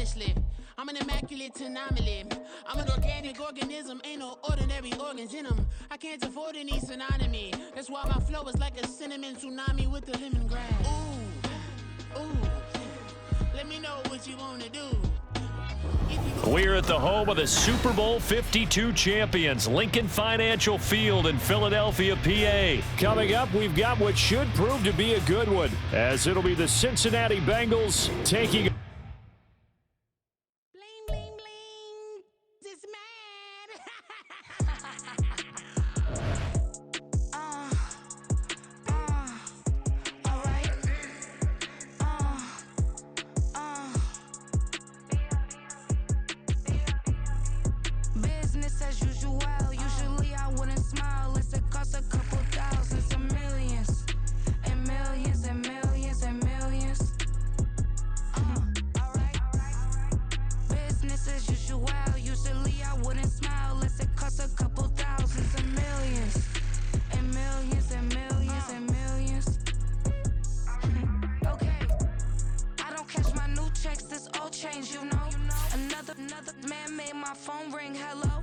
Spanish lift. I'm an immaculate anomaly. I'm an organic organism, ain't no ordinary organs in them. I can't afford any synonymy. That's why my flow is like a cinnamon tsunami with the lemongrass. Ooh, let me know what you wanna do. We're at the home of the Super Bowl 52 champions, Lincoln Financial Field in Philadelphia, PA. Coming up, we've got what should prove to be a good one, as it'll be the Cincinnati Bengals taking... Bling, bling, bling. This man. Business as usual. Usually I wouldn't smile. It's a cost a couple thousands of millions. And millions and millions and millions. Alright. Business as usual. Usually I wouldn't smile. It's a cost a couple thousands of millions. And millions and millions and millions. Okay. I don't catch my new checks, this old change, you know. Another man made my phone ring, hello.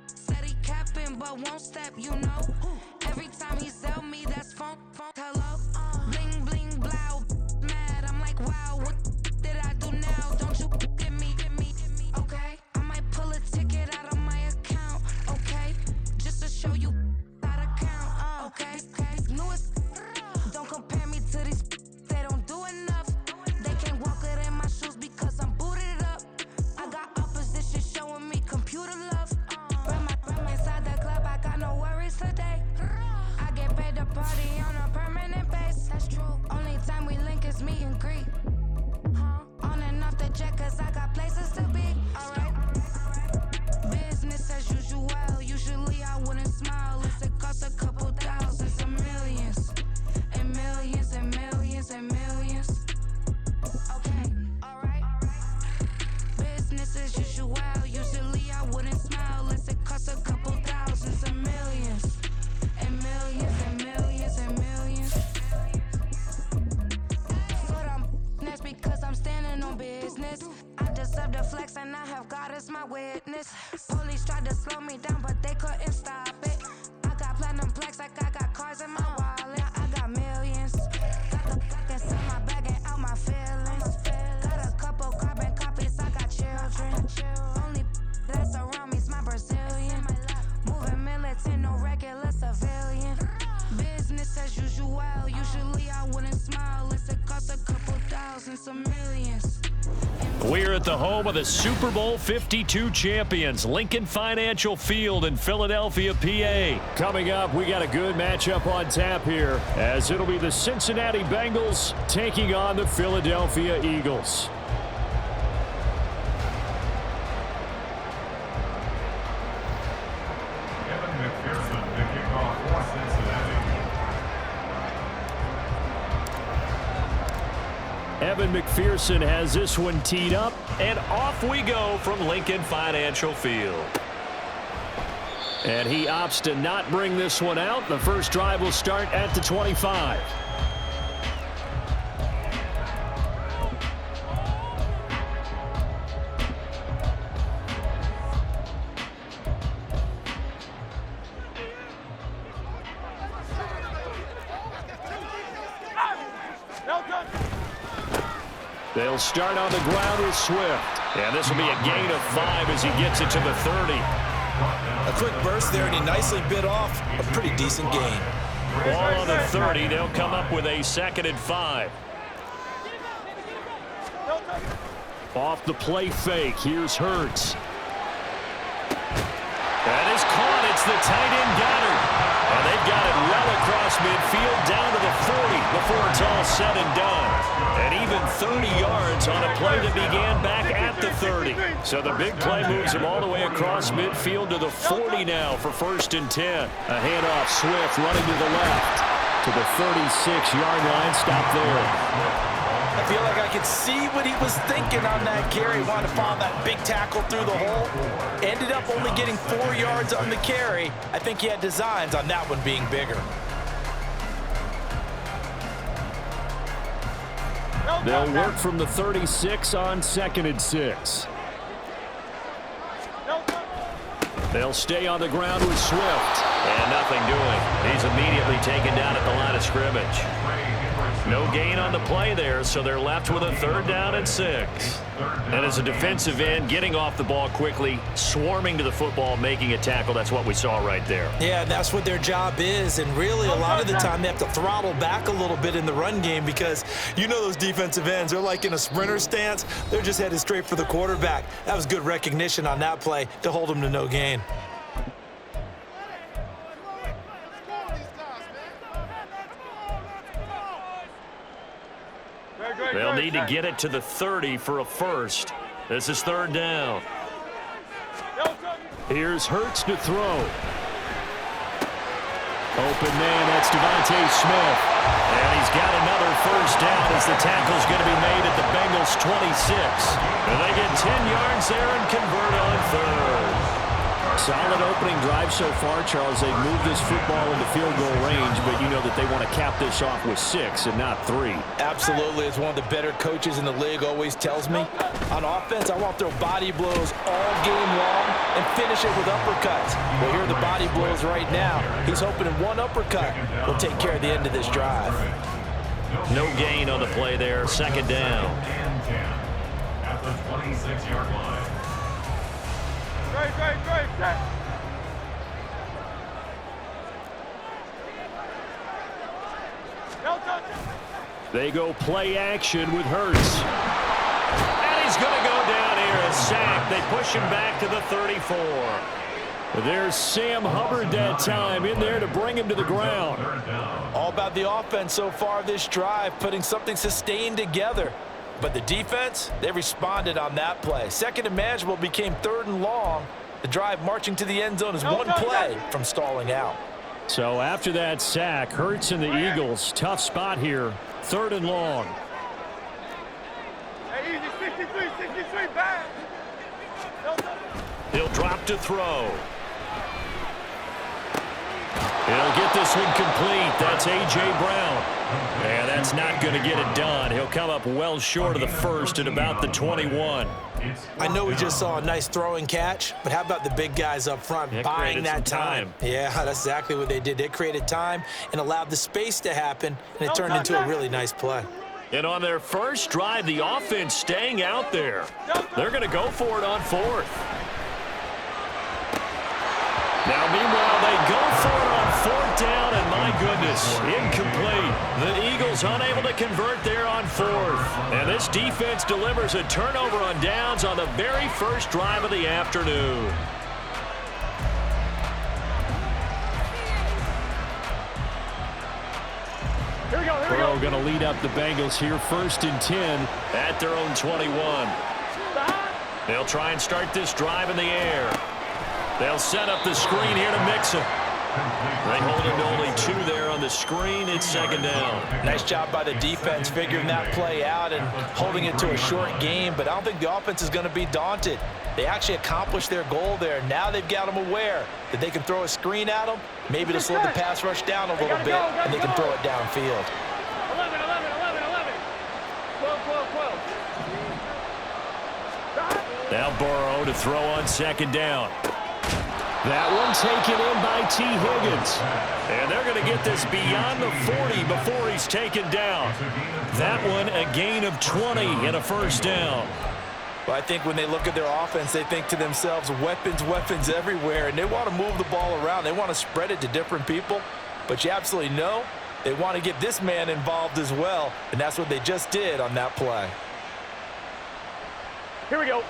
Said he capping but won't step, you know. Every time he sell me, that's phone, hello. Bling, bling, blow, mad, I'm like, wow, what did I do now? Don't you get me, okay? I might pull a ticket out of my account, okay? Just to show you how to count, okay? Newest, don't compare me to these, they don't do enough. They can't walk it in my shoes because I'm booted up. I got opposition showing me computer love. Run inside the club, I got no worries today. I get paid to party on a permanent base. That's true. Only time we link is meet and greet. On and off the jet, cause I got places to be. Alright. Business as usual. Usually I wouldn't smile. It's a cost a couple thousands of millions. And millions and millions and millions. Okay, alright. Business as usual. Usually I wouldn't smile. It's a cost a couple thousands of millions. And millions and millions and millions. But that's because I'm standing on business. I deserve the flex and I have God as my witness. Police tried to slow me down but they couldn't stop it. I got platinum plaques like I got cars in my wallet. I got millions. Got the pockets in my bag and out my feelings. Got a couple carbon copies, I got children. Only that's around me's my Brazilian. Moving militant, no regular civilian. Business as usual. Usually I wouldn't smile. It's a cost a couple thousands of millions. We're at the home of the Super Bowl 52 champions, Lincoln Financial Field in Philadelphia, PA. Coming up, we got a good matchup on tap here, as it'll be the Cincinnati Bengals taking on the Philadelphia Eagles. Evan McPherson has this one teed up, and off we go from Lincoln Financial Field. And he opts to not bring this one out. The first drive will start at the 25. They'll start on the ground with Swift. And this will be a gain of 5 as he gets it to the 30. A quick burst there, and he nicely bit off a pretty decent gain. Ball on the 30. They'll come up with a 2nd and 5. Off the play fake. Here's Hurts. That is caught. It's the tight end Goddard. And they've got it well across midfield down to the 40 before it's all said and done. And even 30 yards on a play that began back at the 30. So the big play moves him all the way across midfield to the 40 now for 1st and 10. A handoff, Swift running to the left to the 36-yard line. Stop there. I feel like I could see what he was thinking on that carry. Wanted to find that big tackle through the hole. Ended up only getting 4 yards on the carry. I think he had designs on that one being bigger. They'll work from the 36 on 2nd and 6. They'll stay on the ground with Swift. And nothing doing. He's immediately taken down at the line of scrimmage. No gain on the play there, so they're left with a 3rd down and 6. And as a defensive end, getting off the ball quickly, swarming to the football, making a tackle, that's what we saw right there. Yeah, that's what their job is, and really a lot of the time they have to throttle back a little bit in the run game because you know those defensive ends, they're like in a sprinter stance. They're just headed straight for the quarterback. That was good recognition on that play to hold them to no gain. They'll need to get it to the 30 for a first. This is 3rd down. Here's Hurts to throw. Open man, that's Devontae Smith. And he's got another first down as the tackle's going to be made at the Bengals 26. And they get 10 yards there and convert on 3rd. Solid opening drive so far, Charles. They've moved this football into field goal range, but you know that they want to cap this off with 6 and not 3. Absolutely. As one of the better coaches in the league always tells me, on offense, I want to throw body blows all game long and finish it with uppercuts. Well, here are the body blows right now. He's hoping in one uppercut will take care of the end of this drive. No gain on the play there. 2nd down. At the 26-yard line. Great, set. They go play action with Hurts. And he's going to go down here, a sack. They push him back to the 34. There's Sam Hubbard that time in there to bring him to the ground. All about the offense so far this drive, putting something sustained together. But the defense, they responded on that play. 2nd and manageable became 3rd and long. The drive marching to the end zone is one play from stalling out. So after that sack, Hurts and the Eagles, tough spot here, 3rd and long. Hey, easy, 63, back. He'll drop to throw. He'll get this one complete. That's A.J. Brown. And that's not going to get it done. He'll come up well short of the first at about the 21. I know we just saw a nice throwing catch, but how about the big guys up front buying that time? Yeah, that's exactly what they did. They created time and allowed the space to happen, and it turned into a really nice play. And on their first drive, the offense staying out there. They're going to go for it on 4th. Now, meanwhile, they go for it on 4th down, and my goodness, incomplete. The Eagles unable to convert there on 4th. And this defense delivers a turnover on downs on the very first drive of the afternoon. Burrow going to lead up the Bengals here, 1st and 10 at their own 21. They'll try and start this drive in the air. They'll set up the screen here to Mixon. They hold him to only 2 there on the screen. It's 2nd down. Nice job by the defense figuring that play out and holding it to a short game, but I don't think the offense is going to be daunted. They actually accomplished their goal there. Now they've got them aware that they can throw a screen at them, maybe to slow the pass rush down a little bit, and they can throw it downfield. 11. 12. Now Burrow to throw on 2nd down. That one taken in by T. Higgins. And they're going to get this beyond the 40 before he's taken down. That one a gain of 20 and a 1st down. Well, I think when they look at their offense, they think to themselves, weapons everywhere, and they want to move the ball around. They want to spread it to different people. But you absolutely know they want to get this man involved as well, and that's what they just did on that play. Here we go.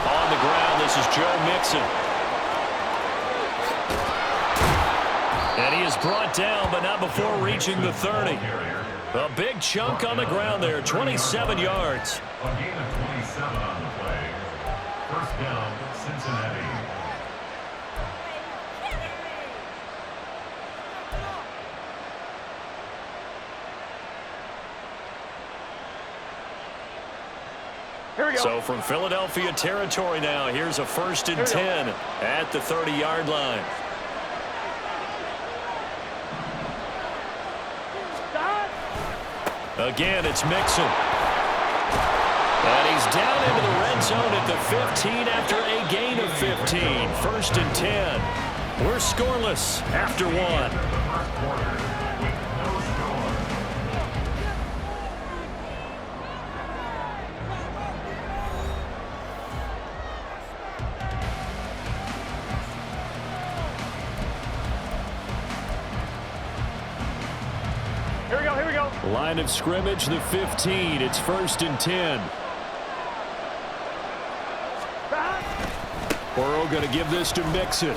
On the ground, this is Joe Mixon. And he is brought down, but not before reaching the 30. A big chunk on the ground there, 27 yards. A gain of 27 on the play. 1st down, Cincinnati. So from Philadelphia territory now, here's a 1st and 10 at the 30-yard line. Again, it's Mixon. And he's down into the red zone at the 15 after a gain of 15. 1st and 10. We're scoreless after one. Here we go. Line of scrimmage, the 15. It's 1st and 10. Burrow going to give this to Mixon.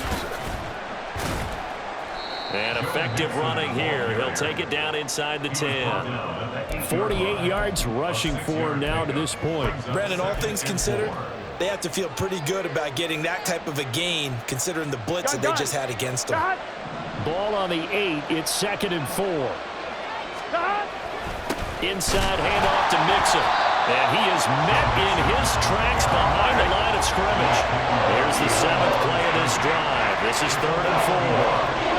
And effective running here. He'll take it down inside the 10. 48 yards rushing for him now to this point. Brandon, all things considered, they have to feel pretty good about getting that type of a gain, considering the blitz that they just had against them. Ball on the 8. It's 2nd and 4. Inside handoff to Mixon. And he is met in his tracks behind the line of scrimmage. Here's the 7th play of this drive. This is 3rd and 4.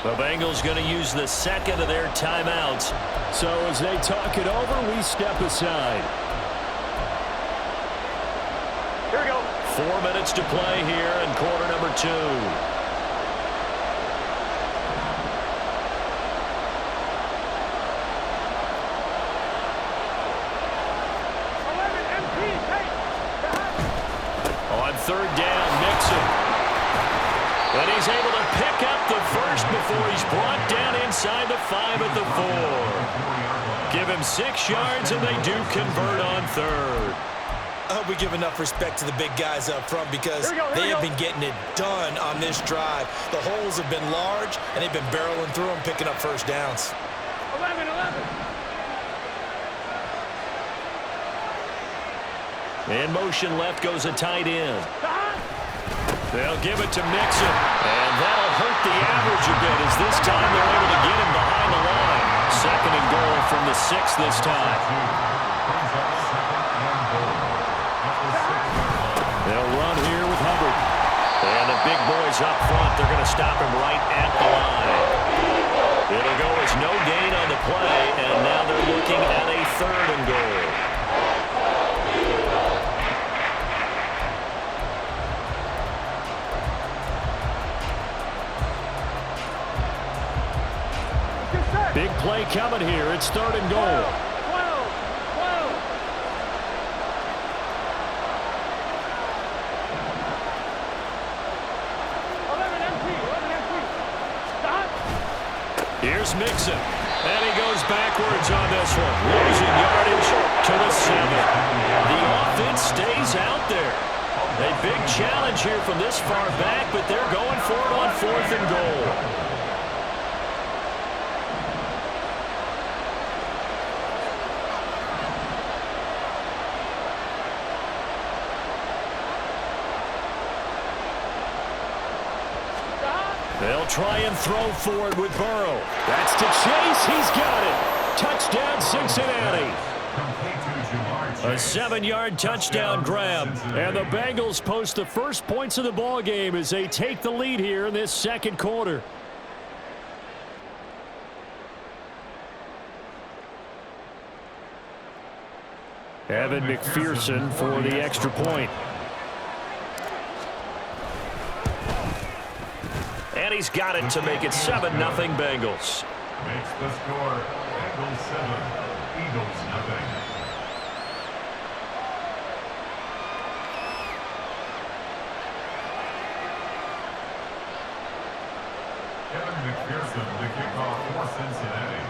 The Bengals going to use the 2nd of their timeouts. So as they talk it over, we step aside. Here we go. 4 minutes to play here in quarter number 2. On 3rd down, Mixon. And he's able to pick up the first before he's brought down inside the 5 at the 4. Give him 6 yards, and they do convert on 3rd. I hope we give enough respect to the big guys up front because they have been getting it done on this drive. The holes have been large, and they've been barreling through them, picking up first downs. 11. In motion left goes a tight end. They'll give it to Mixon, and that'll hurt the average a bit as this time they're able to get him behind the line. 2nd and goal from the 6 this time. They'll run here with Hubbard. And the big boys up front, they're going to stop him right at the line. It'll go as no gain on the play, and now they're looking at a 3rd and goal. Big play coming here. It's 3rd and goal. 12. 11 empty. Stop. Here's Mixon. And he goes backwards on this one. Losing yardage to the 7. The offense stays out there. A big challenge here from this far back, but they're going for it on 4th and goal. They'll try and throw for it with Burrow. That's to Chase. He's got it. Touchdown, Cincinnati. A 7-yard touchdown grab. And the Bengals post the first points of the ball game as they take the lead here in this 2nd quarter. Evan McPherson for the extra point. And he's got it to make it 7-0 Bengals. Makes the score Bengals 7, Eagles 0. Evan McPherson, the kickoff for Cincinnati.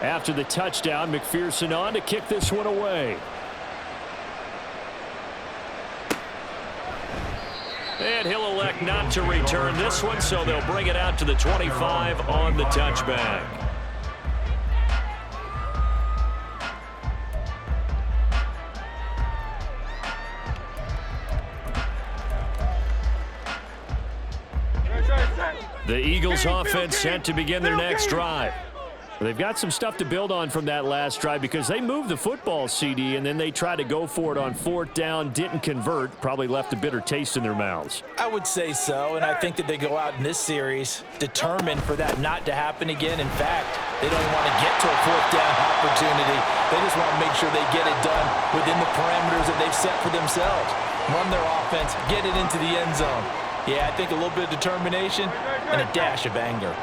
After the touchdown, McPherson on to kick this one away. And he'll elect not to return this one, so they'll bring it out to the 25 on the touchback. The Eagles offense set to begin their next drive. They've got some stuff to build on from that last drive because they moved the football, CD, and then they tried to go for it on 4th down, didn't convert, probably left a bitter taste in their mouths. I would say so, and I think that they go out in this series determined for that not to happen again. In fact, they don't want to get to a 4th down opportunity. They just want to make sure they get it done within the parameters that they've set for themselves. Run their offense, get it into the end zone. Yeah, I think a little bit of determination and a dash of anger.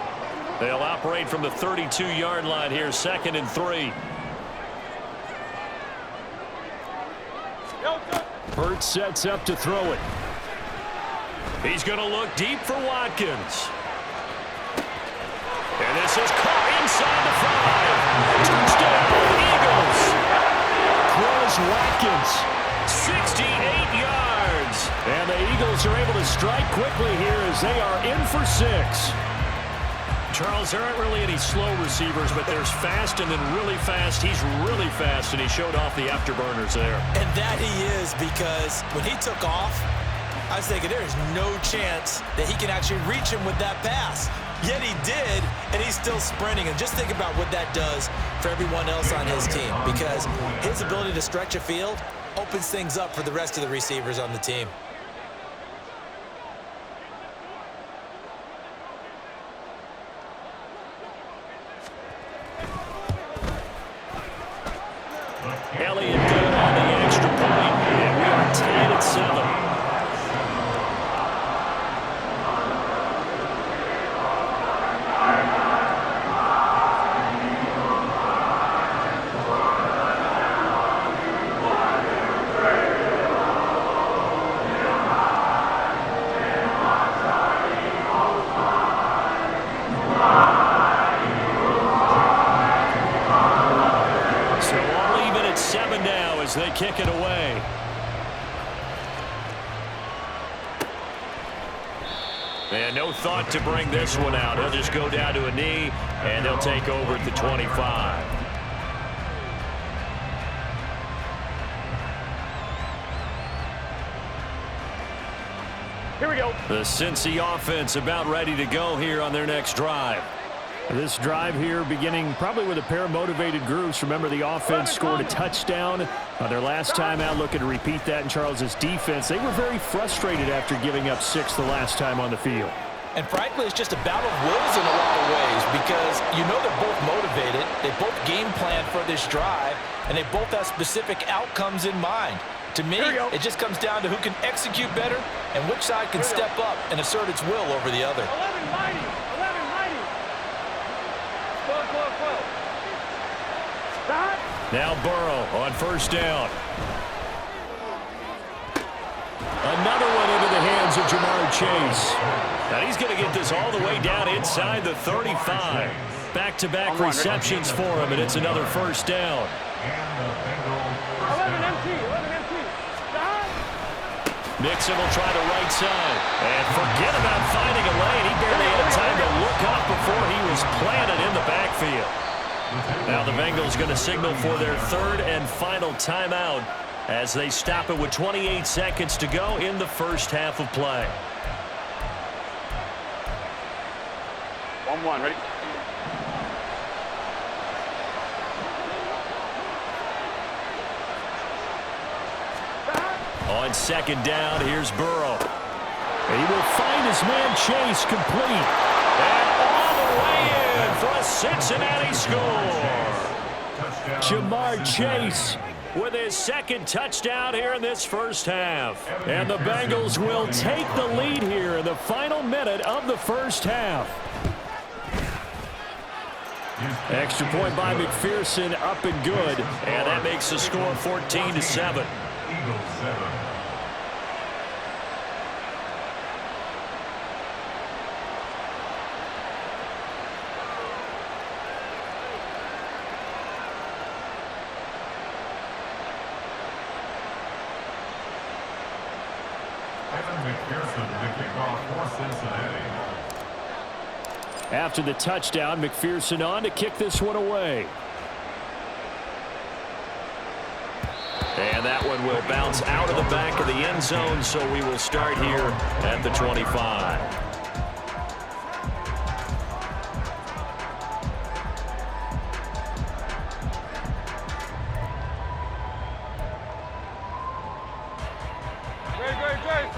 They'll operate from the 32-yard line here, 2nd and 3. Hurts sets up to throw it. He's going to look deep for Watkins. And this is caught inside the 5. Touchdown, Eagles. Cross Watkins, 68 yards. And the Eagles are able to strike quickly here as they are in for 6. Charles, there aren't really any slow receivers, but there's fast and then really fast. He's really fast, and he showed off the afterburners there. And that he is, because when he took off, I was thinking there is no chance that he can actually reach him with that pass. Yet he did, and he's still sprinting. And just think about what that does for everyone else on his team, because his ability to stretch a field opens things up for the rest of the receivers on the team. Elliott good on the extra point, and we are tied at 7. They kick it away. And no thought to bring this one out. He'll just go down to a knee, and they'll take over at the 25. Here we go. The Cincy offense about ready to go here on their next drive. This drive here beginning probably with a pair of motivated groups. Remember, the offense scored a touchdown on their last time out, looking to repeat that in Charles's defense. They were very frustrated after giving up 6 the last time on the field. And frankly, it's just a battle of wills in a lot of ways, because you know they're both motivated. They both game plan for this drive, and they both have specific outcomes in mind. To me, it just comes down to who can execute better and which side can step up and assert its will over the other. 11 mighty. 11 mighty. 12, 12, 12. Stop. Now Burrow on 1st down. Another one into the hands of Jamar Chase. And he's going to get this all the way down inside the 35. Back-to-back receptions for him, and it's another 1st down. 11 empty. 11 empty. Stop. Mixon will try the right side. And forget about finding a lane. He barely had time to look up before he was planted in the backfield. Now the Bengals going to signal for their 3rd and final timeout as they stop it with 28 seconds to go in the 1st half of play. 1-1, ready? On 2nd down, here's Burrow. He will find his man Chase complete. And all the way in for a Cincinnati score. Jamar Chase with his 2nd touchdown here in this 1st half. And the Bengals will take the lead here in the final minute of the 1st half. Extra point by McPherson, up and good. And that makes the score 14-7. Eagles 7. McPherson to kick off for Cincinnati. After the touchdown, McPherson on to kick this one away. And that one will bounce out of the back of the end zone, so we will start here at the 25.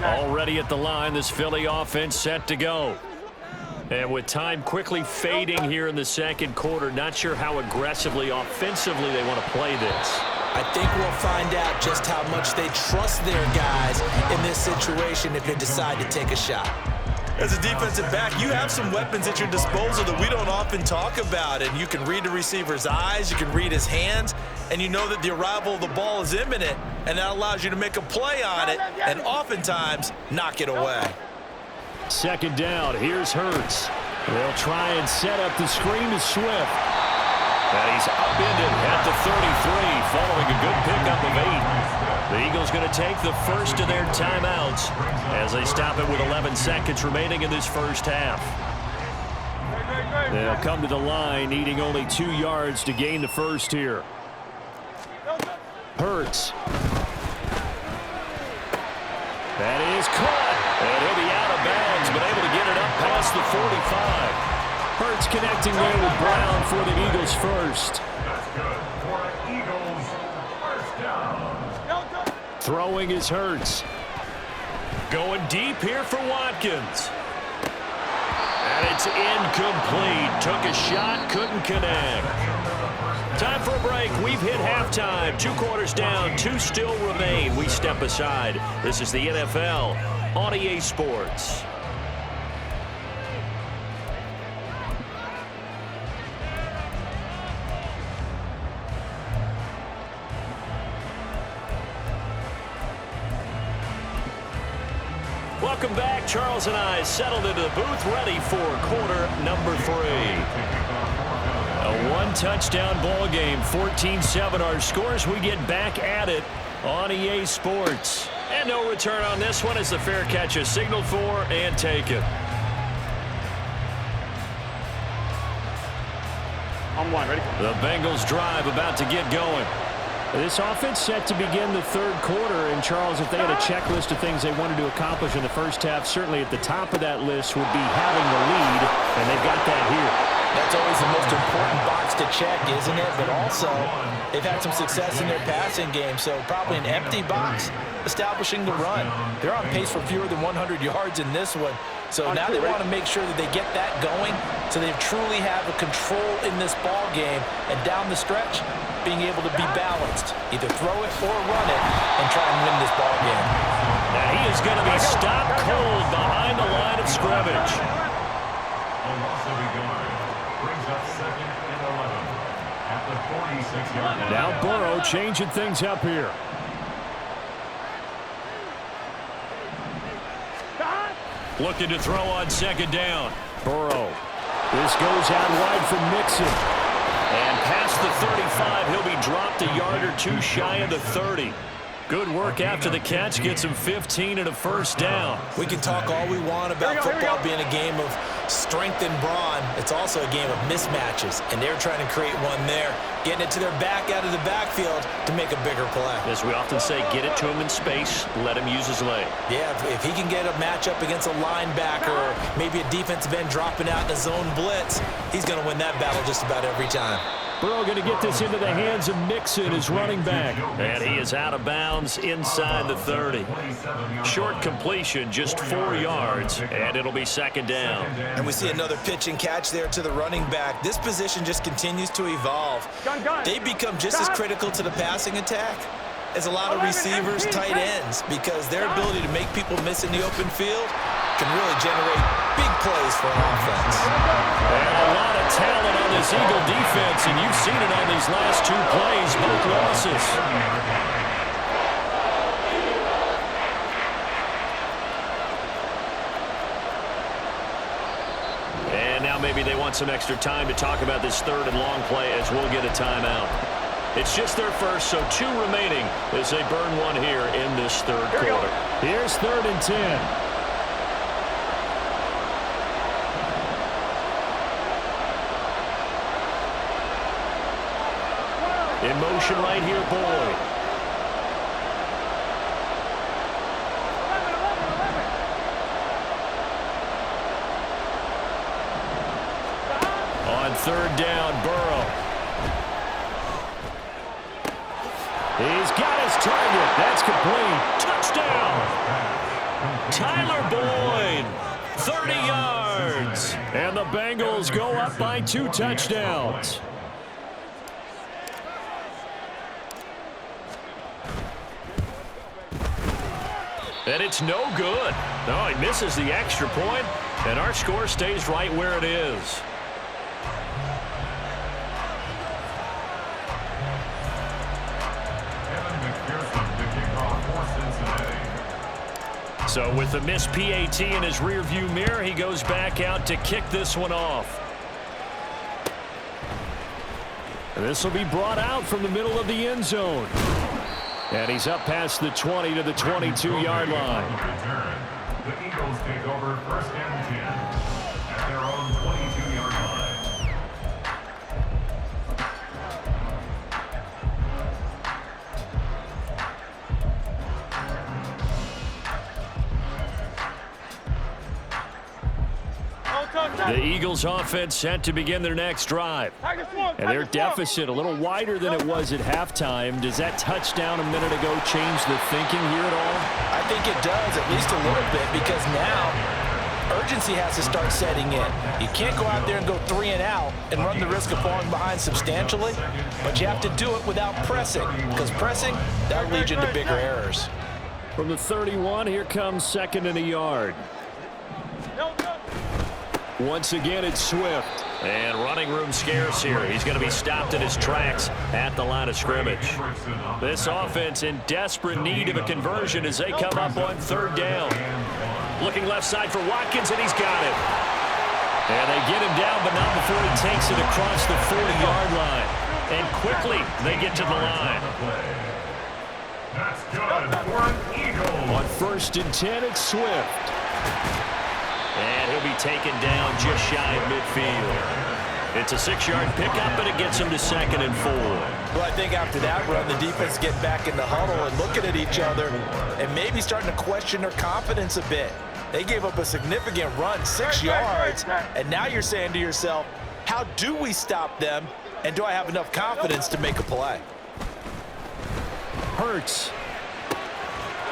Already at the line, this Philly offense set to go. And with time quickly fading here in the second quarter, not sure how aggressively, offensively they want to play this. I think we'll find out just how much they trust their guys in this situation if they decide to take a shot. As a defensive back, you have some weapons at your disposal that we don't often talk about. And you can read the receiver's eyes, you can read his hands, and you know that the arrival of the ball is imminent, and that allows you to make a play on it and oftentimes knock it away. Second down, here's Hurts. They'll try and set up the screen to Swift. And he's upended at the 33 following a good pickup of 8. The Eagles going to take the first of their timeouts as they stop it with 11 seconds remaining in this first half. They'll come to the line, needing only 2 yards to gain the first here. Hurts. That is caught. And he'll be out of bounds, but able to get it up past the 45. Hurts connecting there with Brown for the Eagles first. That's good for the Eagles. First down. Throwing is Hurts. Going deep here for Watkins. And it's incomplete. Took a shot, couldn't connect. Time for a break. We've hit halftime. 2 quarters down, 2 still remain. We step aside. This is the NFL on EA Sports. Welcome back. Charles and I settled into the booth, ready for quarter number 3. A 1-touchdown ball game, 14-7 our scores. We get back at it on EA Sports. And no return on this one as the fair catch is signaled for and taken. On one, ready? The Bengals drive about to get going. This offense set to begin the third quarter. And, Charles, if they had a checklist of things they wanted to accomplish in the first half, certainly at the top of that list would be having the lead, and they've got that here. That's always the most important box to check, isn't it? But also, they've had some success in their passing game, so probably an empty box establishing the run. They're on pace for fewer than 100 yards in this one. So now they want to make sure that they get that going so they truly have a control in this ball game, and down the stretch, being able to be balanced. Either throw it or run it and try and win this ball game. Now he is going to be stopped cold behind the line of scrimmage. Now Burrow changing things up here. Looking to throw on second down. Burrow. This goes out wide for Mixon. And past the 35, he'll be dropped a yard or 2 shy of the 30. Good work after the catch. Gets him 15 and a first down. We can talk all we want about football being a game of strength and brawn. It's also a game of mismatches, and they're trying to create one there, getting it to their back out of the backfield to make a bigger play. As we often say, get it to him in space, let him use his leg. Yeah, if he can get a matchup against a linebacker or maybe a defensive end dropping out in a zone blitz, he's going to win that battle just about every time. Burrow going to get this into the hands of Mixon, his running back. And he is out of bounds inside the 30. Short completion, just 4 yards, and it'll be second down. And we see another pitch and catch there to the running back. This position just continues to evolve. They become just as critical to the passing attack as a lot of receivers, tight ends, because their ability to make people miss in the open field can really generate big plays for an offense. And a lot of talent on this Eagle defense, and you've seen it on these last 2 plays, both losses. And now maybe they want some extra time to talk about this third and long play as we'll get a timeout. It's just their first, so 2 remaining as they burn one here in this third quarter. Here's 3rd and 10. In motion right here, Boyd. On 3rd down, Burrow. He's got his target. That's complete. Touchdown. Tyler Boyd, 30 yards. And the Bengals go up by 2 touchdowns. And it's no good. No, he misses the extra point, and our score stays right where it is. So with the missed PAT in his rearview mirror, he goes back out to kick this one off. And this will be brought out from the middle of the end zone. And he's up past the 20 to the 22-yard line. The Eagles take over 1st and 10 at their own 22-yard line. The Eagles offense set to begin their next drive. And their deficit a little wider than it was at halftime. Does that touchdown a minute ago change the thinking here at all? I think it does, at least a little bit, because now urgency has to start setting in. You can't go out there and go 3 and out and run the risk of falling behind substantially, but you have to do it without pressing, because pressing, that leads you into bigger errors. From the 31, here comes 2nd and a yard. Once again, it's Swift. And running room scarce here. He's going to be stopped in his tracks at the line of scrimmage. This offense in desperate need of a conversion as they come up on 3rd down. Looking left side for Watkins, and he's got it. And they get him down, but not before he takes it across the 40-yard line. And quickly, they get to the line. That's good for an Eagle. On 1st and 10, it's Swift. And he'll be taken down just shy of midfield. It's a 6-yard pickup, but it gets him to 2nd and 4. Well, I think after that run, the defense get back in the huddle and looking at each other and maybe starting to question their confidence a bit. They gave up a significant run, 6 yards, and now you're saying to yourself, how do we stop them, and do I have enough confidence to make a play? Hurts.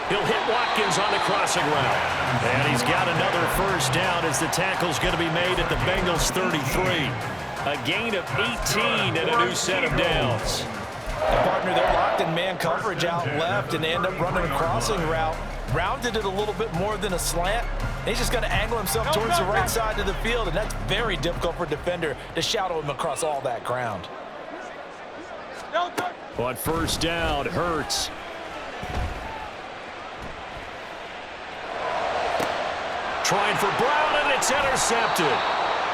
He'll hit Watkins on the crossing route. And he's got another 1st down as the tackle's going to be made at the Bengals 33. A gain of 18 and a new set of downs. And partner, they're locked in man coverage out left, and they end up running a crossing route. Rounded it a little bit more than a slant. And he's just going to angle himself towards the right side of the field, and that's very difficult for a defender to shadow him across all that ground. On 1st down, Hurts. Trying for Brown, and it's intercepted.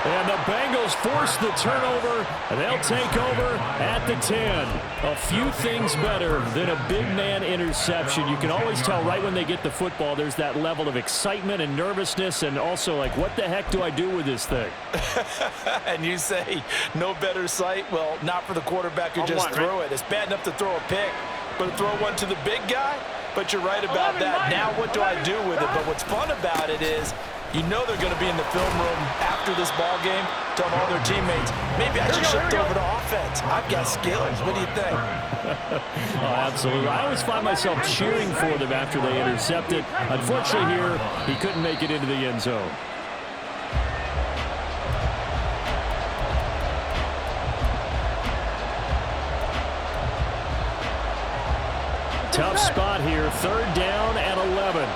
And the Bengals force the turnover, and they'll take over at the 10. A few things better than a big man interception. You can always tell right when they get the football, there's that level of excitement and nervousness, and also like, what the heck do I do with this thing? And you say, no better sight? Well, not for the quarterback who just threw it. It's bad enough to throw a pick, but to throw one to the big guy? But you're right about that. Now what do I do with it? But what's fun about it is you know they're going to be in the film room after this ball game telling all their teammates, maybe I should shift over to offense. I've got skills. What do you think? Oh, absolutely. I always find myself cheering for them after they intercept it. Unfortunately here, he couldn't make it into the end zone. Tough spot here, 3rd down and 11. 11.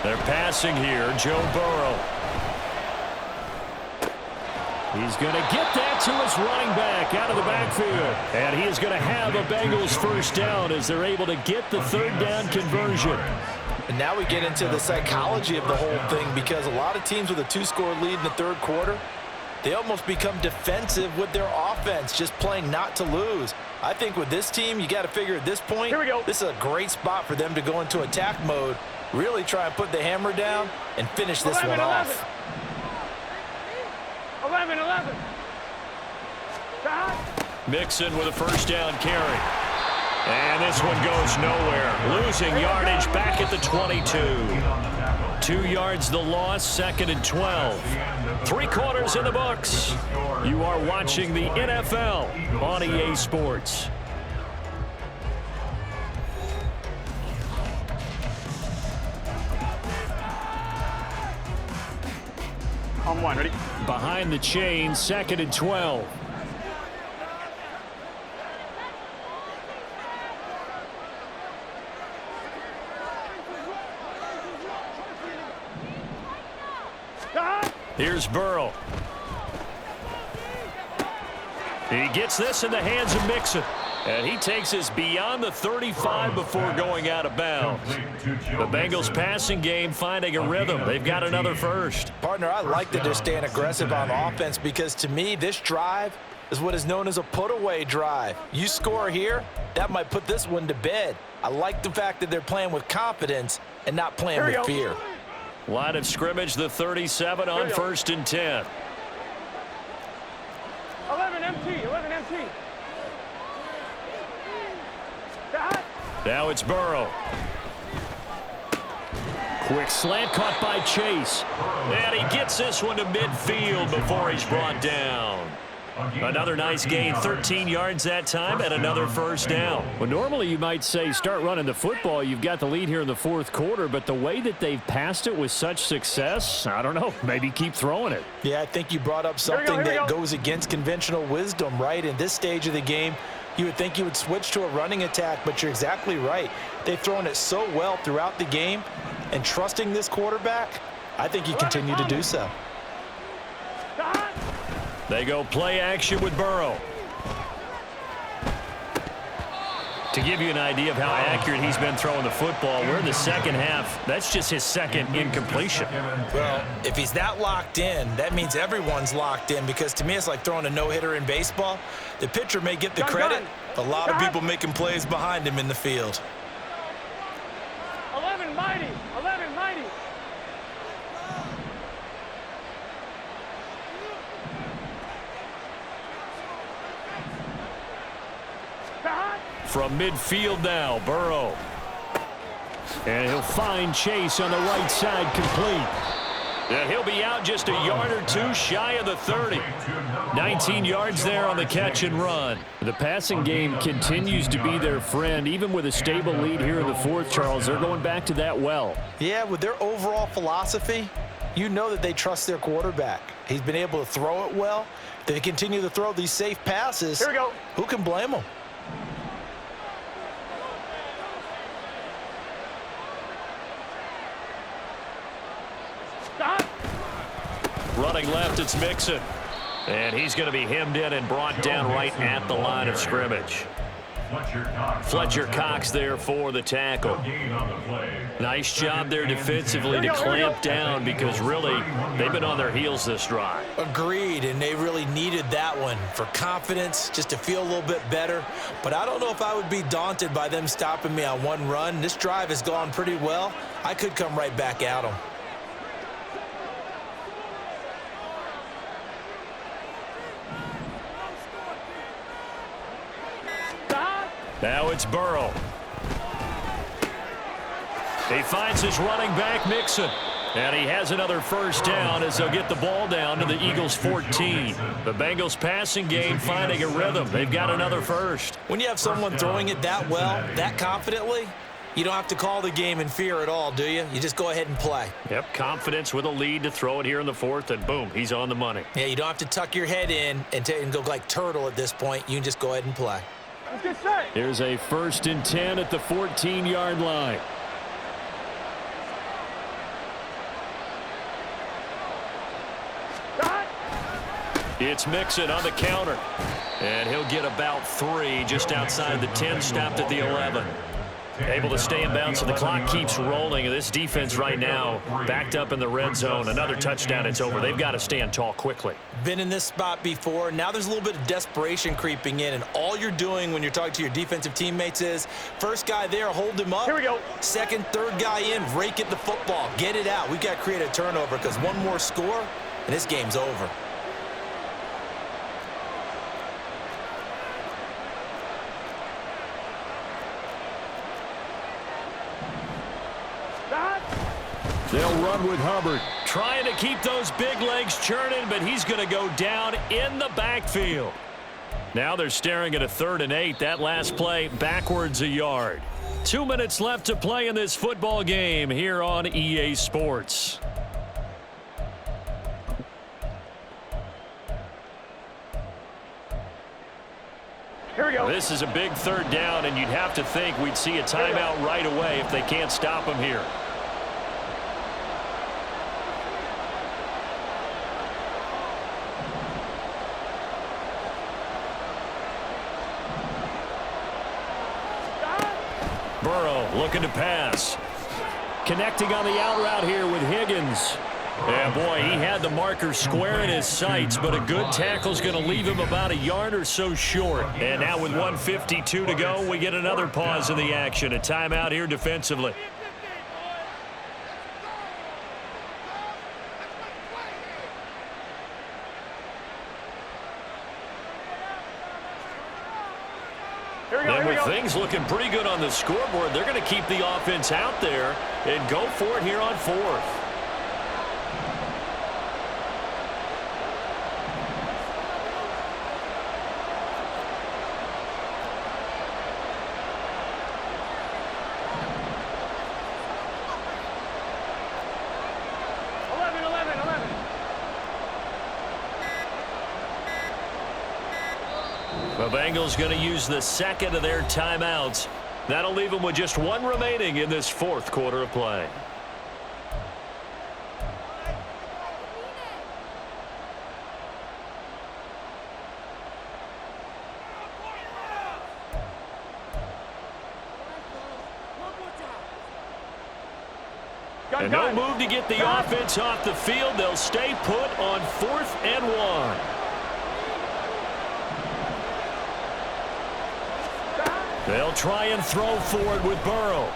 They're passing here, Joe Burrow. He's going to get that to his running back out of the backfield. And he is going to have a Bengals first down as they're able to get the third down conversion. And now we get into the psychology of the whole thing, because a lot of teams with a 2-score lead in the third quarter, they almost become defensive with their offense, just playing not to lose. I think with this team, you got to figure at this point, Here we go. this is a great spot for them to go into attack mode, really try and put the hammer down and finish this 11, one off. 11. 11. Mixon with a first down carry. And this one goes nowhere. Losing yardage back at the 22. 2 yards the loss, 2nd and 12. 3 quarters in the books. You are watching the NFL on EA Sports. On one, ready? Behind the chain, 2nd and 12. Here's Burrow. He gets this in the hands of Mixon. And he takes us beyond the 35 before going out of bounds. The Bengals passing game finding a rhythm. They've got another first. Partner, I like that they're staying aggressive on offense, because to me, this drive is what is known as a put-away drive. You score here, that might put this one to bed. I like the fact that they're playing with confidence and not playing with fear. Line of scrimmage, the 37 on 1st and 10. 11 MT. 11 MT. Now it's Burrow. Quick slant caught by Chase. And he gets this one to midfield before he's brought down. Another nice gain, 13 yards that time, and another first down. Well, normally you might say start running the football. You've got the lead here in the 4th quarter, but the way that they've passed it with such success, I don't know, maybe keep throwing it. Yeah, I think you brought up something that goes against conventional wisdom, right? In this stage of the game, you would think you would switch to a running attack, but you're exactly right. They've thrown it so well throughout the game, and trusting this quarterback, I think you continue to do so. They go play action with Burrow. To give you an idea of how accurate he's been throwing the football, we're in the second half. That's just his second incompletion. Well, if he's that locked in, that means everyone's locked in, because to me it's like throwing a no-hitter in baseball. The pitcher may get the credit. A lot of people making plays behind him in the field. 11 mighty. 11 mighty. From midfield now, Burrow. And he'll find Chase on the right side, complete. And he'll be out just a yard or two shy of the 30. 19 yards there on the catch and run. The passing game continues to be their friend. Even with a stable lead here in the 4th, Charles, they're going back to that well. Yeah, with their overall philosophy, you know that they trust their quarterback. He's been able to throw it well. They continue to throw these safe passes. Here we go. Who can blame them? Running left, it's Mixon. And he's going to be hemmed in and brought down right at the line of scrimmage. Fletcher Cox there for the tackle. Nice job there defensively to clamp down, because really they've been on their heels this drive. Agreed, and they really needed that one for confidence, just to feel a little bit better. But I don't know if I would be daunted by them stopping me on one run. This drive has gone pretty well. I could come right back at them. Now it's Burrow. He finds his running back, Mixon. And he has another first down as they'll get the ball down to the Eagles' 14. The Bengals passing game finding a rhythm. They've got another first. When you have someone throwing it that well, that confidently, you don't have to call the game in fear at all, do you? You just go ahead and play. Yep, confidence with a lead to throw it here in the 4th, and boom, he's on the money. Yeah, you don't have to tuck your head in and go like turtle at this point. You can just go ahead and play. Here's a 1st and 10 at the 14-yard line. It's Mixon on the counter. And he'll get about 3 just outside the 10, stopped at the 11. Able to stay in bounds, so the clock keeps rolling. And this defense right now backed up in the red zone. Another touchdown, it's over. They've got to stand tall quickly. Been in this spot before. Now there's a little bit of desperation creeping in, and all you're doing when you're talking to your defensive teammates is first guy there, hold him up. Here we go. Second, third guy in, rake it the football. Get it out. We've got to create a turnover because one more score, and this game's over. They'll run with Hubbard. Trying to keep those big legs churning, but he's going to go down in the backfield. Now they're staring at a 3rd and 8. That last play backwards a yard. 2 minutes left to play in this football game here on EA Sports. Here we go. This is a big 3rd down, and you'd have to think we'd see a timeout right away if they can't stop him here. Burrow looking to pass. Connecting on the out route here with Higgins. And boy, he had the marker square in his sights, but a good tackle's going to leave him about a yard or so short. And now with 1:52 to go, we get another pause in the action. A timeout here defensively. And with things looking pretty good on the scoreboard, they're going to keep the offense out there and go for it here on 4th. The Bengals going to use the second of their timeouts. That'll leave them with just 1 remaining in this 4th quarter of play. And no move to get the offense off the field. They'll stay put on 4th and 1. They'll try and throw forward with Burrow.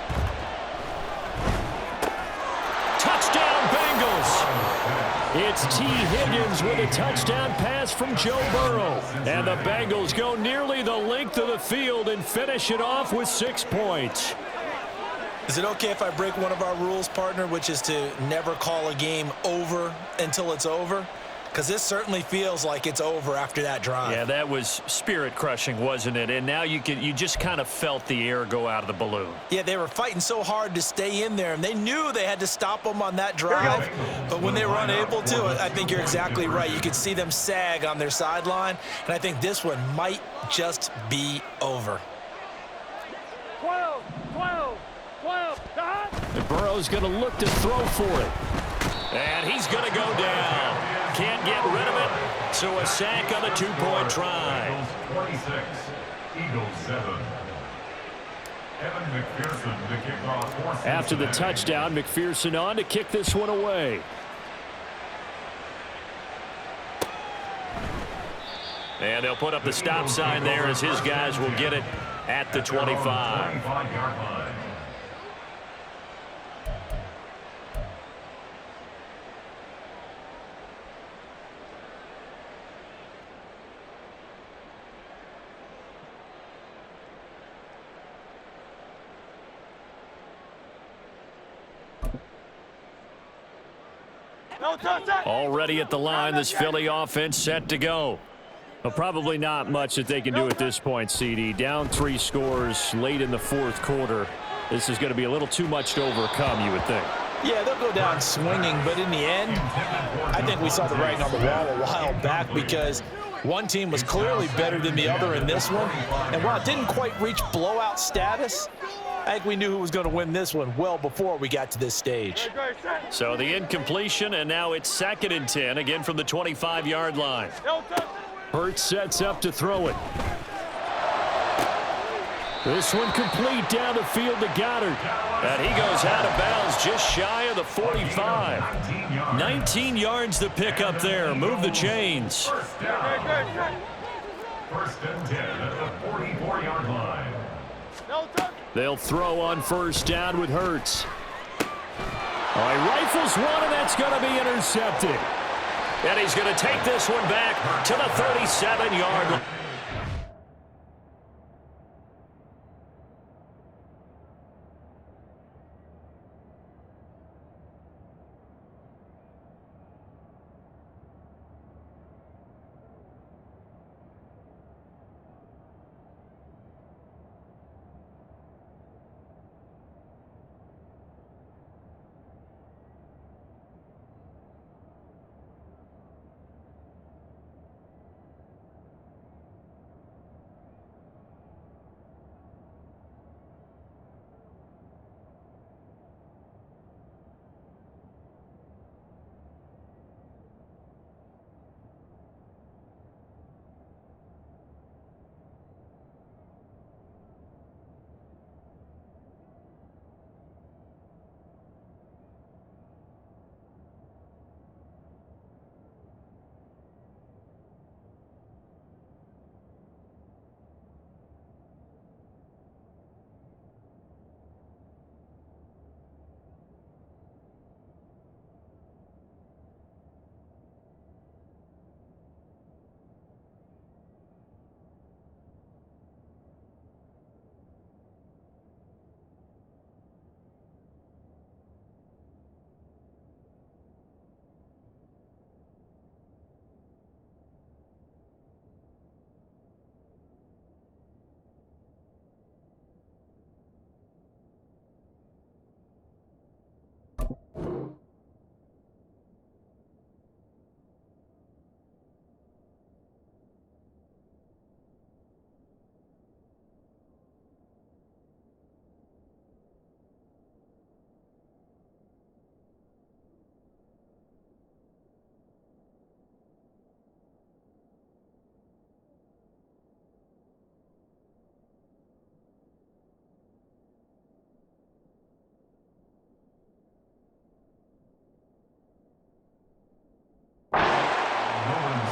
Touchdown, Bengals! It's T. Higgins with a touchdown pass from Joe Burrow. And the Bengals go nearly the length of the field and finish it off with 6 points. Is it okay if I break one of our rules, partner, which is to never call a game over until it's over? Because this certainly feels like it's over after that drive. Yeah, that was spirit-crushing, wasn't it? And now you just kind of felt the air go out of the balloon. Yeah, they were fighting so hard to stay in there, and they knew they had to stop them on that drive. But when they were unable to, I think you're exactly right. You could see them sag on their sideline, and I think this one might just be over. 12. And Burrow's going to look to throw for it. And he's going to go down. Can't get rid of it. So a sack on the 2-point try. Eagles 26, Eagles 7. Evan McPherson to kick off. After the touchdown, McPherson on to kick this one away. And they'll put up the stop sign there as his guys will get it at the 25. Already at the line, this Philly offense set to go. Well, probably not much that they can do at this point, CD. Down 3 scores late in the 4th quarter. This is going to be a little too much to overcome, you would think. Yeah, they'll go down swinging, but in the end, I think we saw the writing on the wall a while back because one team was clearly better than the other in this one. And while it didn't quite reach blowout status, I think we knew who was going to win this one well before we got to this stage. So the incompletion, and now it's 2nd and 10, again from the 25-yard line. Hurts sets up to throw it. This one complete down the field to Goddard. And he goes out of bounds just shy of the 45. 19 yards to pick up there. Move the chains. First and 10 at the 44-yard line. They'll throw on 1st down with Hurts. All right, rifles one, and that's going to be intercepted. And he's going to take this one back to the 37-yard line.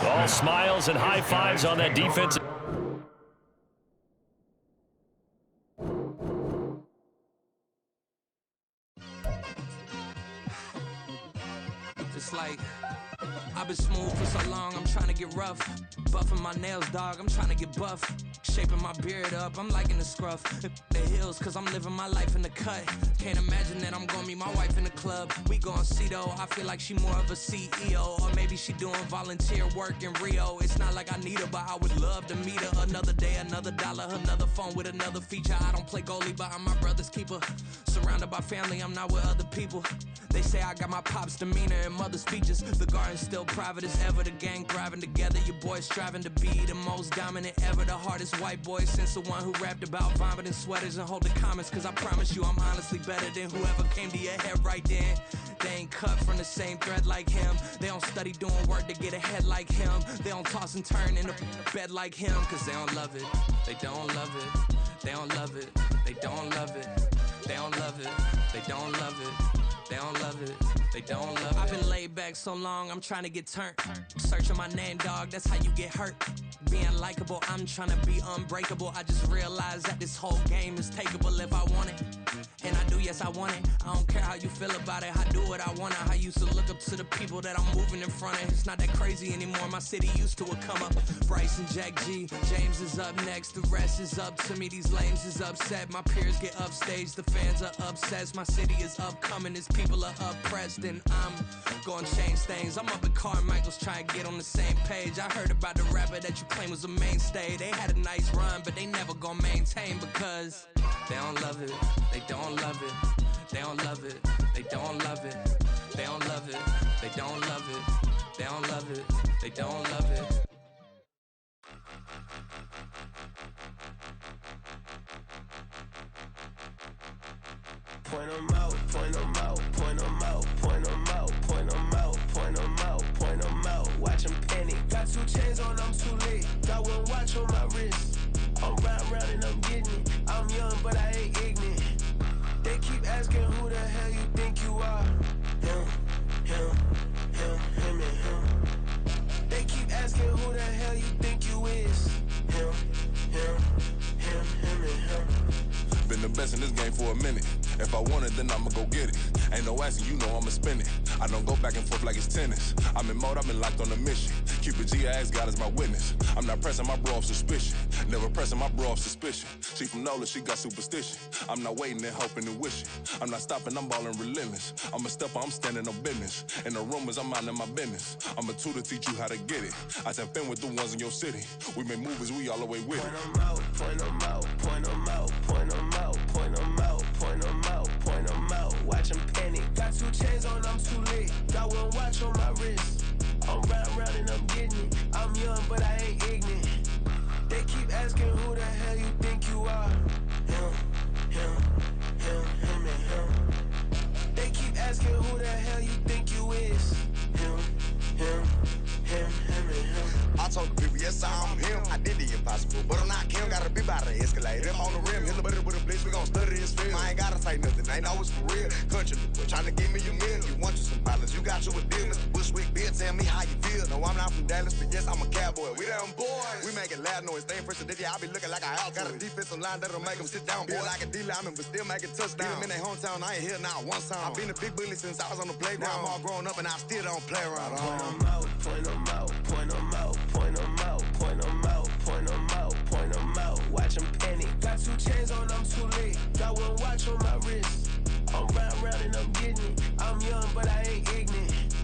All smiles and high fives on that defense. It's like I've been smooth for so long, I'm trying to get rough. Buffing my nails, dog, I'm trying to get buff. Shaping my beard up, I'm liking the scruff. The hills, cause I'm living my life in the cut. Can't imagine that I'm gonna meet my wife in the club. We gon' see though, I feel like she more of a CEO. Or maybe she doing volunteer work in Rio. It's not like I need her, but I would love to meet her. Another day, another dollar, another phone with another feature. I don't play goalie, but I'm my brother's keeper. Surrounded by family, I'm not with other people. They say I got my pop's demeanor and mother's speeches. The garden's still private as ever, the gang thriving together. Your boys striving to be the most dominant ever. The hardest white boy since the one who rapped about vomiting sweaters and holding comments. Cause I promise you I'm honestly better than whoever came to your head right then. They ain't cut from the same thread like him. They don't study doing work to get ahead like him. They don't toss and turn in the bed like him. Cause they don't love it, they don't love it. They don't love it, they don't love it. They don't love it, they don't love it. They don't love it, they don't love it. I've been laid back so long, I'm trying to get turned. Searching my name, dog, that's how you get hurt. Being likable, I'm trying to be unbreakable. I just realized that this whole game is takeable if I want it. And I do, yes, I want it. I don't care how you feel about it, I do what I want. I used to look up to the people that I'm moving in front of. It's not that crazy anymore, my city used to a come up. Bryce and Jack G, James is up next. The rest is up to me, these lames is upset. My peers get upstage, the fans are obsessed. My city is upcoming, its people are oppressed. And I'm gonna change things. I'm up at Carmichael's trying to get on the same page. I heard about the rapper that you claim was a mainstay. They had a nice run, but they never gonna maintain because they don't love it, they don't love it, they don't love it, they don't love it, they don't love it, they don't love it, they don't love it, they don't love it. point them out, point them out, point them out, point them out, point them out, point them out, point them out. Watch them panic. Got 2 chains on, I'm too late. Got 1 watch on my wrist. I'm round and I'm getting it. I'm young, but I ain't ignorant. They keep asking who the hell you think you are. Him, and him. They keep asking who the hell you think you is. Him, and him. Been the best in this game for a minute. If I want it, then I'ma go get it. Ain't no asking, you know I'ma spend it. I don't go back and forth like it's tennis. I'm in mode, I've been locked on a mission. Cupid G, I ask God as my witness. I'm not pressing my bro off suspicion. Never pressing my bro off suspicion. She from Nola, she got superstition. I'm not waiting and hoping and wishing. I'm not stopping, I'm balling relentless. I'm a stepper, I'm standing on business. In the rumors, I'm minding my business. I'm a tutor, teach you how to get it. I tap in with the ones in your city. We make movies, we all the way with it. Point them out, point them out, point them out, point them out, point them out, point them out, point them out. Watch them panic. Got 2 chains on, I'm too late. Got 1 watch on my wrist. I'm round and I'm getting it. I'm young, but I ain't ignorant. They keep asking who the hell you think you are. Him, and him. They keep asking who the hell you think you is. Him, and him. I told the people, yes, I'm him. I did the impossible, but I'm not Kim. Gotta be by the escalator. If on the rim, hit the butter with a blitz, we gon' study this film. I ain't gotta say nothing, ain't always for real. Country people trying to give me a meal. You want you some problems, you got you a deal. Mr. Bushwick, Bill, tell me how you feel. No, I'm not from Dallas, but yes, I'm a cowboy. We them boys. We making loud noise, staying fresh today. I be looking like a house. Got a defensive line that'll make them sit down. Boy, like a D-lineman, but still making touchdowns. Beat them in their hometown, I ain't here not one time. I've been a big bully since I was on the playground. Now I'm all grown up and I still don't play around. Point them out, point them out, point them out, point them out, point them out, point them out, point them out. Watch them panic. Got 2 chains on, I'm too late. Got 1 watch on my wrist. I'm round and I'm getting it. I'm young, but I ain't ignorant.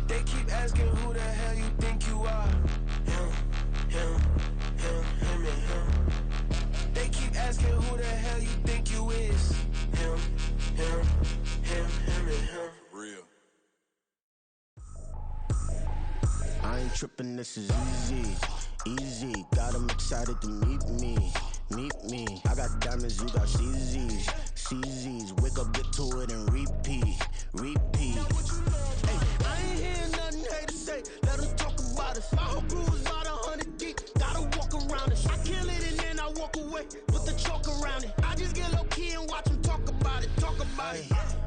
They keep asking who the hell you think you are. Him, and him. They keep asking who the hell you think you is. Him, and him. Real. I ain't tripping, this is easy. Got 'em excited to meet me. I got diamonds, you got CZs. Wake up, get to it, and repeat. Hey, I ain't hearing nothing hate to say. Let 'em talk about us. My whole crew is about 100 deep. Gotta walk around us. I kill it and then I walk away. Put the chalk around it. I just get low key and watch 'em talk about it.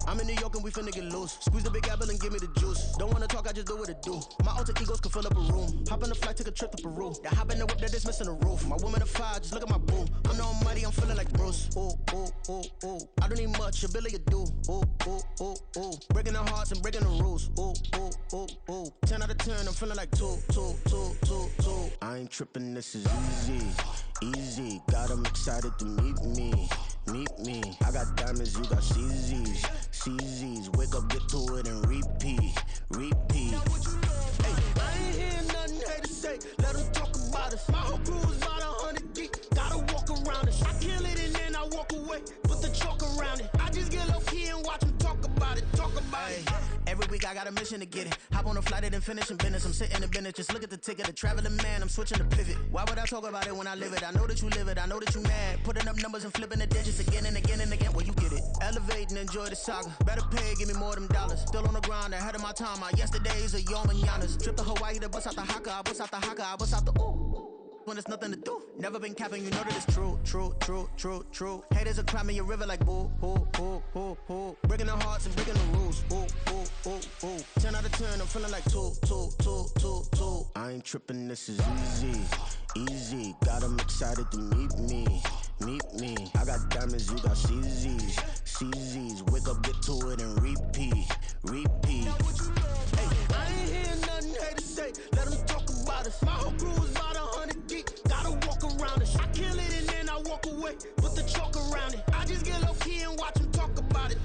I'm in New York and we finna get loose. Squeeze the big apple and give me the juice. Don't wanna talk, I just do what it do. My alter egos can fill up a room. Hop on the flight, take a trip to Peru. That hop in the whip that is missing the roof. My woman a 5, just look at my boo. I'm no money, I'm feeling like Bruce. Ooh. I don't need much, ability to do. Ooh. Breaking the hearts and breaking the rules. Ooh. 10 out of 10, I'm feeling like 2. I ain't tripping, this is easy. Got 'em excited to meet me. I got diamonds, you got CZs. Wake up, get to it, and repeat. Hey, I ain't hearing nothing hate to say. Let 'em talk about us. My whole crew is about 100 deep. Gotta walk around us. I kill it and then I walk away. Put the chalk around it. I just get low key and watch 'em talk about it. Every week I got a mission to get it. Hop on a flight and finish in business. I'm sitting in business, just look at the ticket. A traveling man, I'm switching to pivot. Why would I talk about it when I live it? I know that you live it, I know that you mad. Putting up numbers and flipping the digits again and again and again. Well, you get it. Elevate and enjoy the saga. Better pay, give me more them dollars. Still on the grind, ahead of my time. My yesterdays are your mananas. Trip to Hawaii to bust out the haka. I bust out the haka, I bust out the ooh. When there's nothing to do. Never been capping, you know that it's true. Haters are climbing your river like boo. Breaking the hearts and breaking the rules. Ooh. 10 out of 10, I'm feeling like 2. I ain't tripping, this is easy. Got 'em excited to meet me. I got diamonds, you got CZs. Wake up, get to it, and repeat. Hey, I ain't hearing nothing hate to say. Let 'em talk about us. My whole crew is about 100 deep. Gotta walk around us. I kill it and then I walk away. Put the chalk around it. I just get low key and watch 'em talk about it.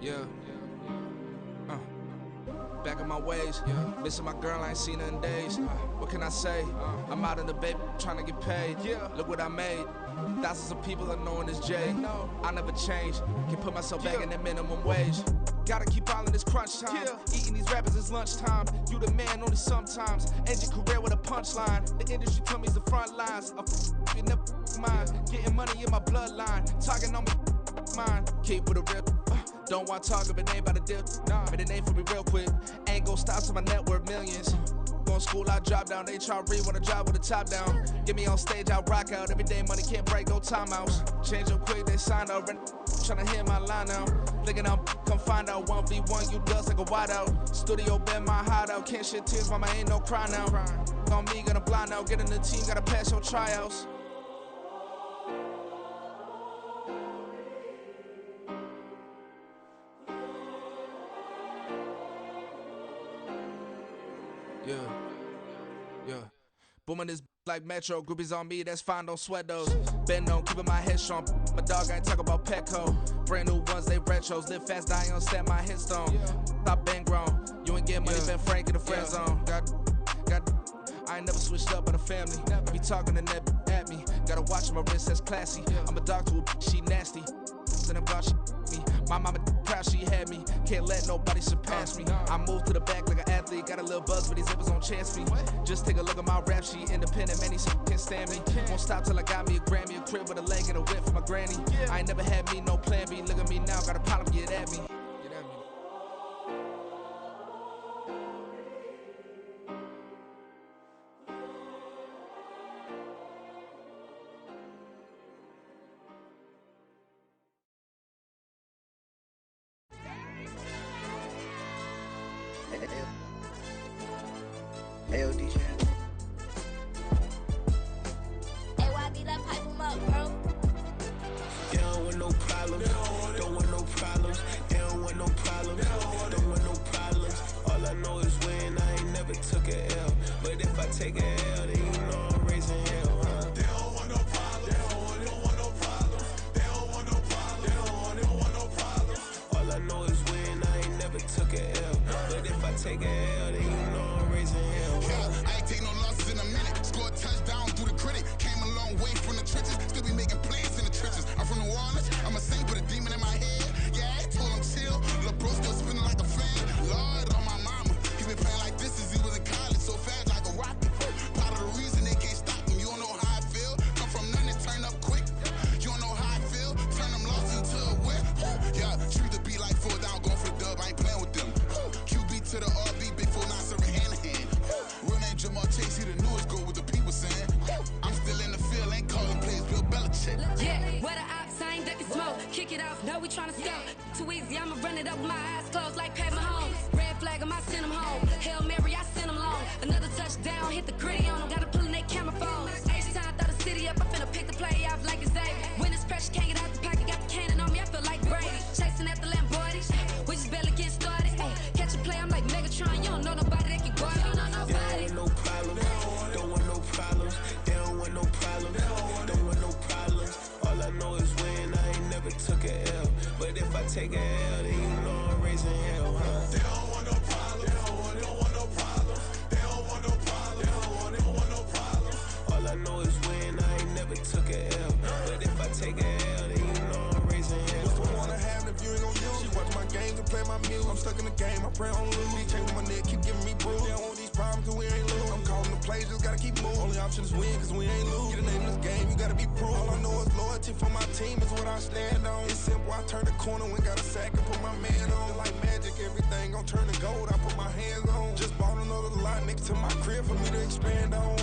Yeah. Back in my ways, missing my girl, I ain't seen her in days. What can I say? I'm out in the baby, trying to get paid. Look what I made. Thousands of people are knowing this Jay. I never change. Can put myself back in the minimum wage. Gotta keep ballin' this crunch time. Eating these rappers is lunchtime. You the man only sometimes. End your career with a punchline. The industry tell me it's the front lines. You never mind. Getting money in my bloodline. Talking on me, mine. Keep with a real. Don't want to talk if it ain't about the deal. Nah, but it ain't for me real quick. Ain't gon' stop till my net worth millions. Going school, I drop down. They try to read when I drive with the top down. Get me on stage, I rock out. Every day money can't break, no timeouts. Change up quick, they sign up. Tryna hear my line out. Thinking I'm come find out. 1v1, you dust like a wideout. Studio been my hideout. Can't shed tears, mama ain't no cry now. On me, gonna blind out. Get in the team, gotta pass your tryouts. Yeah. Booming this like Metro. Groupies on me, that's fine, don't sweat those. Been on, keeping my head strong. My dog ain't talk about Petco. Brand new ones, they retros. Live fast, die on, stand my headstone. Stop been grown. You ain't get money, been frank in the friend zone. I ain't never switched up on the family. Be talking to that at me. Gotta watch my wrist, that's classy. I'm a dog to a she nasty. Then I'm glad she me. My mama proud she had me. Can't let nobody surpass me. I moved to the back like an athlete. Got a little buzz, but these zippers on chance me. Just take a look at my rap sheet. Independent, man, these can't stand me. Won't stop till I got me a Grammy, a crib with a leg and a whip for my granny. I ain't never had me no plan B. Look at me now, got a problem, get at me. Hey, DJ. AYB, like pipe him up, bro. They don't want no problems. Don't want no problems. They don't want no problems. Don't want no problems. All I know is when I ain't never took a L. But if I take a L, then you know I'm raising hell, huh? They don't want no problems. They don't want no problems. They don't want no problems. They don't want no problems. All I know is when I ain't never took a L. But if I take a L, then you know I'm raising hell. I ain't take no losses in a minute. Scored touchdown through the critic. Came a long way from the trenches. Still be making plays in the trenches. I'm from New Orleans. I'm a saint with a demon in my head. Yeah, I told him chill. Lil' bro still spinning like a fan. Lord on my mama. He been playing like this since he was in college. So fast like a rocket. Part of the reason they can't stop him. You don't know how I feel. Come from nothing, turn up quick. You don't know how I feel. Turn them losses into a whip. Yeah, treat the beat like 4 down. Going for the dub. I ain't playing with them. QB to the RB. Big 4-9 serving hand to hand. Real name Jamal Chase, he the newest goal with the people saying. I'm still in the field, ain't calling plays, Bill Belichick. Yeah, where the ops, I ain't ducking smoke. Kick it off, now we tryna score. Too easy, I'ma run it up with my eyes closed like Pat Mahomes. Red flag, I send him home. Hail Mary, I send him long. Another touchdown, hit the gritty on him. Gotta pull in that camera phone. H-time, throw the city up, I finna pick the play off like it's Xavier. When it's pressure, can't get out the pocket, got the cannon on me, I feel like Brady. Chasing at the Lamborghini, we just barely getting started. Catch a play, I'm like Megatron, you don't know nobody that can guard it. You don't know nobody. They don't want no problems. Don't want no problems. They don't want no problems. Don't want no problems. All I know is when I ain't never took a L. But if I take a L, then you know I'm raising hell, huh? They don't want no problems. They don't want no problems. They don't want no problems. They don't want no problems. All I know is when I ain't never took a L. But if I take a L, then you know I'm raising hell. What's the one I have if you ain't gon' use? She watch my games and play my music. I'm stuck in the game, I pray on lose. These chains on my neck keep giving me bruise. They don't want these problems cause we ain't lose. I'm calling the plays, just gotta keep moving. Only option is win cause we ain't lose. Get a name in this game, you gotta be proof. All I know is loyalty for my team is what I stand on. It's simple, I turn the corner when got a sack and put my man on. Like magic, everything gon' turn to gold, I put my hands on. Just bought another lot next to my crib for me to expand on.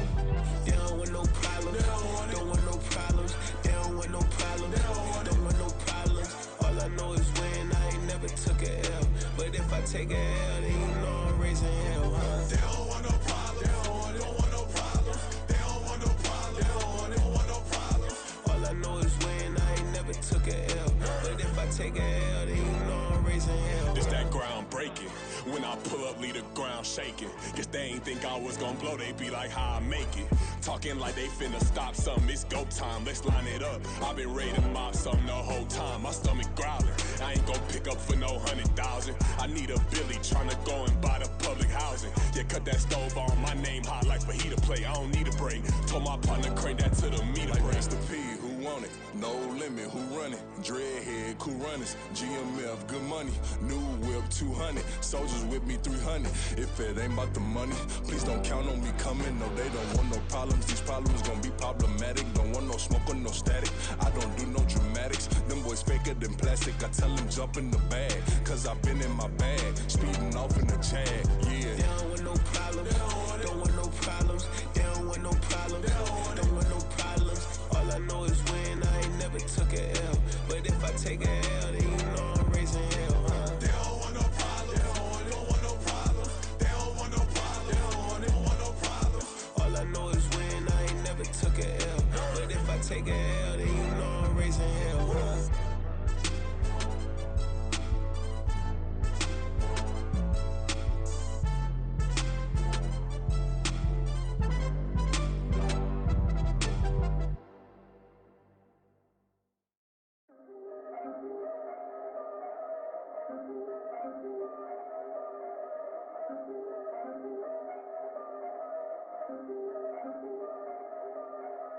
They don't want no problems. Don't want no problems. They don't want no problems. Don't want no problems. All I know is when I ain't never took a L. But if I take a L, then you know I'm raising hell, huh? They don't want no problems. They don't want no problems. They don't want no problems. They don't want no problems. All I know is when I ain't never took a L. But if I take a L, then you know I'm raising hell. It's that ground breaking. When I pull up, leave the ground shaking. Guess they ain't think I was gonna blow, they be like, how I make it. Talking like they finna stop something, it's go time, let's line it up. I've been ready to mop something the whole time, my stomach growling. I ain't gon' pick up for no 100,000. I need a Billy tryna go and buy the public housing. Yeah, cut that stove on, my name hot like fajita play, I don't need a break. Told my partner crank that to the meter break. Mr. P, who want it? No limit, who running? Dreadhead, cool runners. GMF, good money. New whip, 200. Soldiers with me, 300. If it ain't about the money, please don't count on me coming. No, they don't want no problems. These problems gon' be problematic. Don't want no smoke or no static. I don't do no dramatics. Them boys faker than plastic. I tell them jump in the bag, cause I've been in my bag. Speeding off in the Jag, yeah. They don't want no problems. Don't want no problems. They don't want no problems. Don't want no problems. All I know is win. I ain't never took a L. But if I take a L, then you know I'm raising hell, huh? They don't want no problems. They don't want no problems. They don't want no problems. They don't want no problems. All I know is win. I ain't never took a L. But if I take a L, then you know I'm raising hell, huh?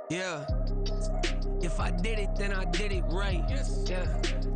Yeah, if I did it, then I did it right. Yeah,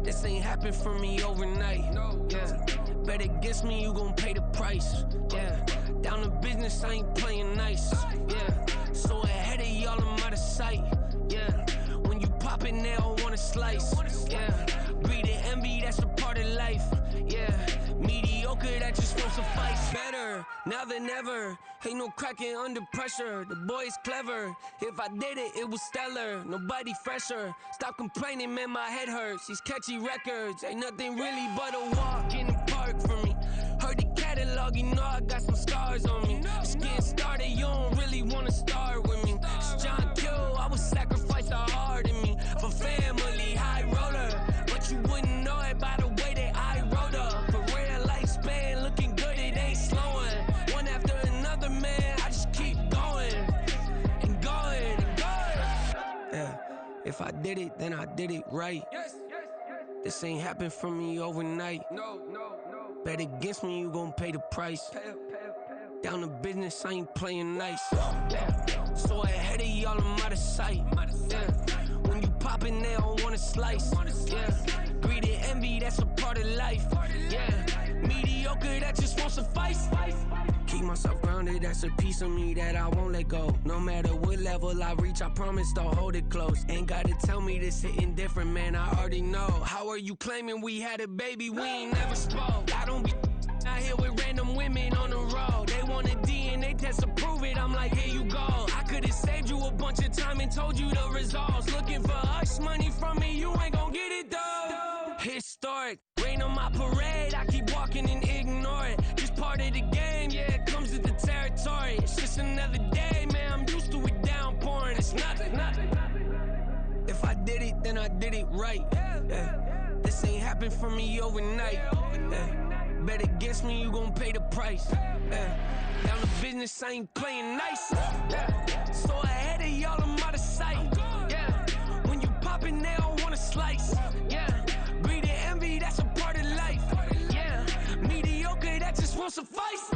this ain't happened for me overnight. Yeah, bet against me, you gon' pay the price. Yeah, down to business, I ain't playing nice. Yeah, so ahead of y'all, I'm out of sight. Yeah, when you poppin', they all wanna slice. Yeah, greed and envy, that's a part of life. Yeah, mediocre, that just won't suffice. Better now than ever. Ain't no cracking under pressure. The boy's clever. If I did it, it was stellar. Nobody fresher. Stop complaining, man, my head hurts. These catchy records ain't nothing really but a walk in the park for me. Heard the catalog, you know I got some scars on me. Just getting started, you don't really wanna start with me. It's John Kill, I would sacrifice the heart in me for family, high roller. But you wouldn't know it by the way that I wrote up. A real lifespan, looking good, it ain't slowing. One after another, man, I just keep going and going and going. Yeah, if I did it, then I did it right. This ain't happened for me overnight. Bet against me, you gon' pay the price. Down to business, I ain't playing nice. Yeah, so ahead of y'all, I'm out of sight. Yeah, when you poppin', they don't wanna slice. Yeah, greed and envy, that's a part of life. Yeah, mediocre, that just won't suffice. Keep myself grounded, that's a piece of me that I won't let go. No matter what level I reach, I promise to hold it close. Ain't gotta tell me this hitting different, man, I already know. How are you claiming we had a baby, we ain't never spoke? I don't be out here with random women on the road. They want a DNA test to prove it, I'm like, here you go. I could've saved you a bunch of time and told you the results. Looking for hush money from me, you ain't gon' get it though. Historic, rain on my parade, I keep walking and ignore it. Just part of the game, yeah, it comes with the territory. It's just another day, man, I'm used to it downpouring. It's nothing. If I did it, then I did it right. Yeah. This ain't happened for me overnight. Yeah. Bet against me, you gon' pay the price. Yeah. Down to business, I ain't playing nice. Yeah. So ahead of y'all, I'm out of sight. Yeah. When you poppin', they don't wanna slice. Yeah. Greed and envy, that's a part of life. Yeah. Mediocre, that just won't suffice.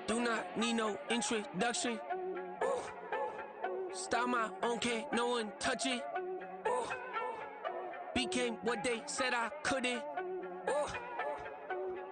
Do not need no introduction. Ooh. Start my own, can't no one touch it. Ooh. Became what they said I couldn't. Ooh.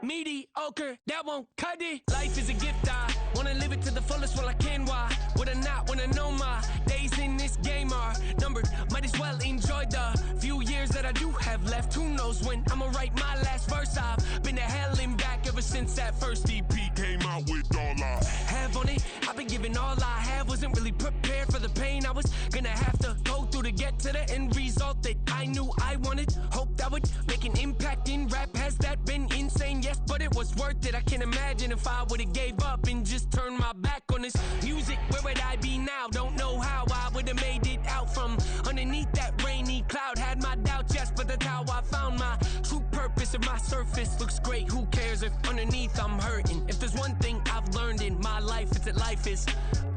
Mediocre, that won't cut it. Life is a gift, I wanna live it to the fullest while I can. Why would I not wanna know my days in this game are numbered? Might as well enjoy the few years that I do have left. Who knows when I'ma write my last verse? I've been to hell and back ever since that first EP came out with all I have on it. I've been giving all I have, wasn't really prepared for the pain I was gonna have to go through to get to the end result that I knew I wanted. Hoped I would make an impact in rap. Has that been insane? Yes, but it was worth it. I can't imagine if I would've gave up and just turned my back on this music. Where would I be now? Don't know how I would've made it out from underneath that rainy cloud. Had my doubts, yes, but that's how I found my true Regardless if my surface looks great, who cares if underneath I'm hurting? If there's one thing I've learned in my life, it's that life is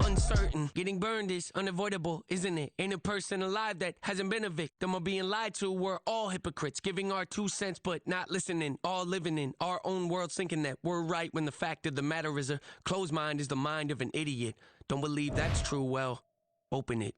uncertain. Getting burned is unavoidable, isn't it? Ain't a person alive that hasn't been a victim of being lied to. We're all hypocrites, giving our 2 cents but not listening. All living in our own world, thinking that we're right when the fact of the matter is a closed mind is the mind of an idiot. Don't believe that's true, well, open it.